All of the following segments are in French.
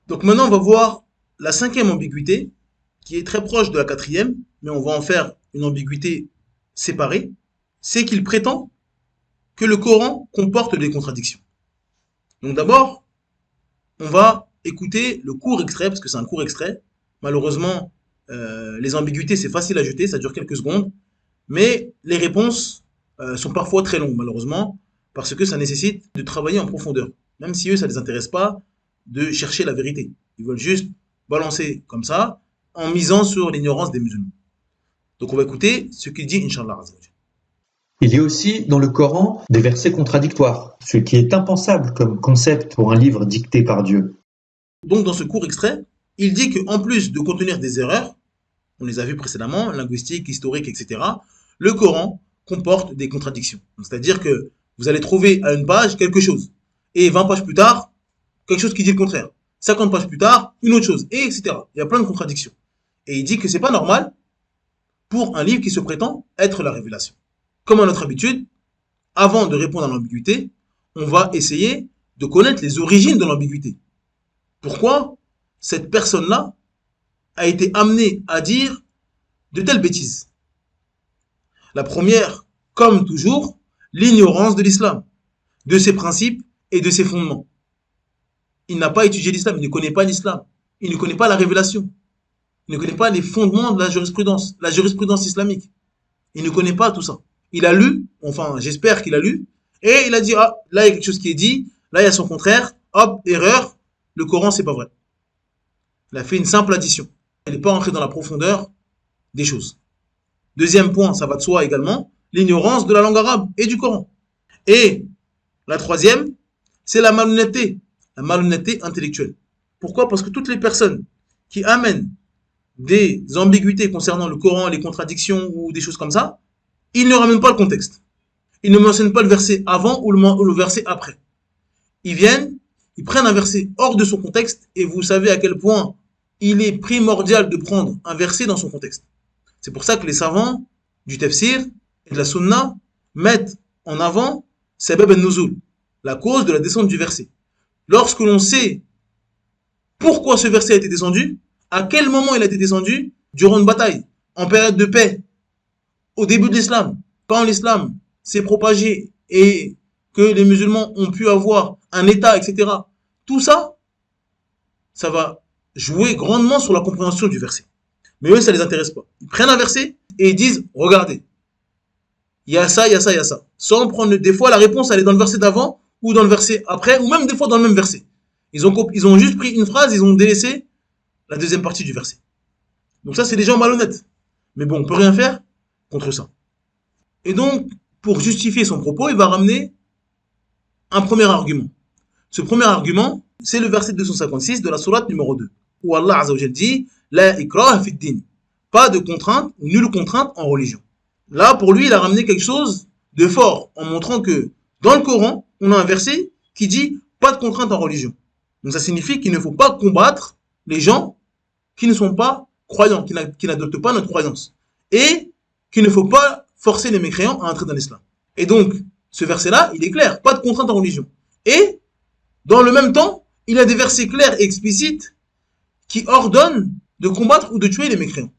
Donc maintenant, on va voir la cinquième ambiguïté, qui est très proche de la quatrième, mais on va en faire une ambiguïté séparée. C'est qu'il prétend que le Coran comporte des contradictions. Donc d'abord, on va écouter le court extrait, parce que c'est un court extrait. Malheureusement, les ambiguïtés, c'est facile à jeter, ça dure quelques secondes. Mais les réponses sont parfois très longues, malheureusement, parce que ça nécessite de travailler en profondeur. Même si eux, ça ne les intéresse pas de chercher la vérité. Ils veulent juste balancer comme ça, en misant sur l'ignorance des musulmans. Donc on va écouter ce qu'il dit, Inch'Allah. Il y a aussi dans le Coran des versets contradictoires, ce qui est impensable comme concept pour un livre dicté par Dieu. Donc dans ce court extrait, il dit qu'en plus de contenir des erreurs, on les a vues précédemment, linguistiques, historiques, etc., le Coran comporte des contradictions. C'est-à-dire que vous allez trouver à une page quelque chose, et 20 pages plus tard, quelque chose qui dit le contraire. 50 pages plus tard, une autre chose, et etc. Il y a plein de contradictions. Et il dit que c'est pas normal pour un livre qui se prétend être la révélation. Comme à notre habitude, avant de répondre à l'ambiguïté, on va essayer de connaître les origines de l'ambiguïté. Pourquoi cette personne-là a été amenée à dire de telles bêtises? La première, comme toujours, l'ignorance de l'islam, de ses principes et de ses fondements. Il n'a pas étudié l'islam, il ne connaît pas l'islam, il ne connaît pas la révélation, il ne connaît pas les fondements de la jurisprudence islamique. Il ne connaît pas tout ça. Il a lu, enfin j'espère qu'il a lu, et il a dit, ah, là il y a quelque chose qui est dit, là il y a son contraire, hop, erreur, le Coran c'est pas vrai. Il a fait une simple addition. Il n'est pas entré dans la profondeur des choses. Deuxième point, ça va de soi également, l'ignorance de la langue arabe et du Coran. Et la troisième, c'est la malhonnêteté intellectuelle. Pourquoi? Parce que toutes les personnes qui amènent des ambiguïtés concernant le Coran, les contradictions ou des choses comme ça, ils ne ramènent pas le contexte. Ils ne mentionnent pas le verset avant ou le verset après. Ils viennent, ils prennent un verset hors de son contexte et vous savez à quel point il est primordial de prendre un verset dans son contexte. C'est pour ça que les savants du tafsir et de la sunna mettent en avant sabab al-nuzul, la cause de la descente du verset. Lorsque l'on sait pourquoi ce verset a été descendu, à quel moment il a été descendu, durant une bataille, en période de paix, au début de l'islam, quand l'islam s'est propagé et que les musulmans ont pu avoir un état, etc. Tout ça, ça va jouer grandement sur la compréhension du verset. Mais eux, ça ne les intéresse pas. Ils prennent un verset et ils disent, regardez, il y a ça, il y a ça, il y a ça. Sans prendre, des fois, la réponse, elle est dans le verset d'avant, ou dans le verset après, ou même des fois dans le même verset. Ils ont juste pris une phrase, ils ont délaissé la deuxième partie du verset. Donc ça, c'est des gens malhonnêtes. Mais bon, on peut rien faire contre ça. Et donc, pour justifier son propos, il va ramener un premier argument. Ce premier argument, c'est le verset 256 de la sourate numéro 2, où Allah Azza wa Jalla dit La ikraha fid din. Pas de contrainte ou nulle contrainte en religion. Là, pour lui, il a ramené quelque chose de fort en montrant que dans le Coran, on a un verset qui dit pas de contrainte en religion. Donc ça signifie qu'il ne faut pas combattre les gens qui ne sont pas croyants, qui n'adoptent pas notre croyance. Et qu'il ne faut pas forcer les mécréants à entrer dans l'islam. Et donc, ce verset-là, il est clair, pas de contrainte en religion. Et, dans le même temps, il y a des versets clairs et explicites qui ordonnent de combattre ou de tuer les mécréants.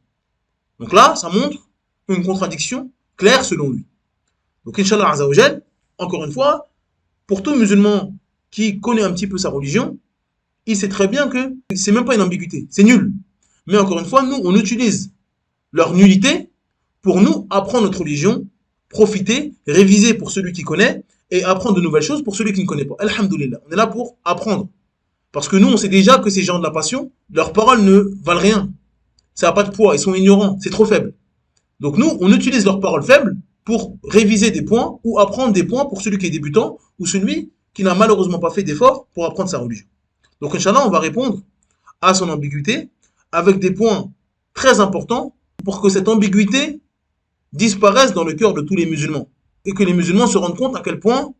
Donc là, ça montre une contradiction claire selon lui. Donc, Inch'Allah Azzawajal, encore une fois, pour tout musulman qui connaît un petit peu sa religion, il sait très bien que c'est même pas une ambiguïté, c'est nul. Mais encore une fois, nous, on utilise leur nullité pour nous apprendre notre religion, profiter, réviser pour celui qui connaît et apprendre de nouvelles choses pour celui qui ne connaît pas. Alhamdulillah, on est là pour apprendre. Parce que nous, on sait déjà que ces gens de la passion, leurs paroles ne valent rien. Ça n'a pas de poids, ils sont ignorants, c'est trop faible. Donc nous, on utilise leurs paroles faibles pour réviser des points ou apprendre des points pour celui qui est débutant ou celui qui n'a malheureusement pas fait d'efforts pour apprendre sa religion. Donc Inch'Allah, on va répondre à son ambiguïté avec des points très importants pour que cette ambiguïté disparaisse dans le cœur de tous les musulmans et que les musulmans se rendent compte à quel point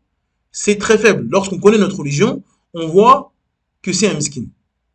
c'est très faible. Lorsqu'on connaît notre religion, on voit que c'est un miskin.